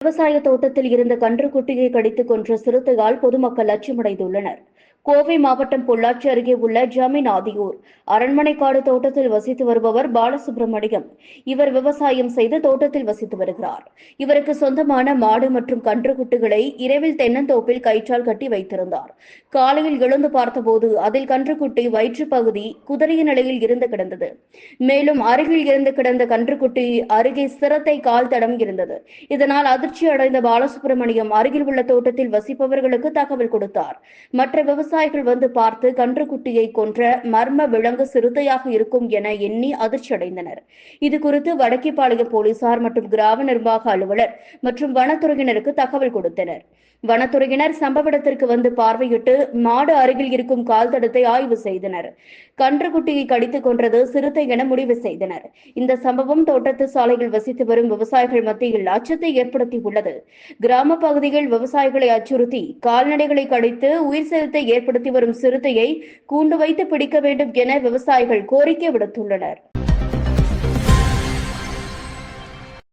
விவசாய தோட்டத்தில் இருந்த கன்றுக்குட்டியை கடித்துக் கொன்ற சிறுத்தையால் பொதுமக்கள் அச்சமடைந்துள்ளனர். கோவை மாவட்டம் பொள்ளாச்சி அருகே உள்ள ஜமீன் ஆதியூர் அரண்மனைக்காடு தோட்டத்தில் வசித்து வருபவர் பாலசுப்ரமணியம். இவர் விவசாயம் செய்து தோட்டத்தில் வசித்து வருகிறார். இவருக்கு சொந்தமான மாடு மற்றும் கன்றுக்குட்டிகளை இரவில் தென்னந்தோப்பில் கயிற்றால் கட்டி வைத்திருந்தார். காலையில் எழுந்து பார்த்தபோது அதில் கன்றுக்குட்டி வயிற்றுப் பகுதி குதறிய நிலையில் இருந்து கிடந்தது. மேலும் அருகில் இருந்து கிடந்த கன்றுக்குட்டி அருகே சிரத்தை கால் தடம் இருந்தது. இதனால் அதிர்ச்சி அடைந்த பாலசுப்ரமணியம் அருகில் உள்ள தோட்டத்தில் வசிப்பவர்களுக்கு தகவல் கொடுத்தார். மற்ற விவசாயிகள் வந்து பார்த்து கன்றுக்குட்டியை கொன்ற மர்ம விலங்கு சிறுத்தையாக இருக்கும் என எண்ணி அதிர்ச்சியடைந்தனர். இதுகுறித்து வடக்கிப்பாளையம் போலீசார் மற்றும் கிராம நிர்வாக அலுவலர் மற்றும் வனத்துறையினருக்கு தகவல் கொடுத்தனர். வனத்துறையினர் சம்பவ இடத்திற்கு வந்து பார்வையிட்டு மாடு அருகில் இருக்கும் கால் தடத்தை ஆய்வு செய்தனர். கன்றுக்குட்டியை கடித்துக் கொன்றது சிறுத்தை என முடிவு செய்தனர். இந்த சம்பவம் தோட்டத்து சாலையில் வசித்து வரும் விவசாயிகள் மத்தியில் அச்சத்தை ஏற்படுத்தியுள்ளது. கிராம பகுதியில் விவசாயிகளை அச்சுறுத்தி கால்நடைகளை கடித்து உயிர் சேதத்தை ஏற்படுத்தி வரும் சிறுத்தையை கூண்டு வைத்து பிடிக்க வேண்டும் என விவசாயிகள் கோரிக்கை விடுத்துள்ளனர்.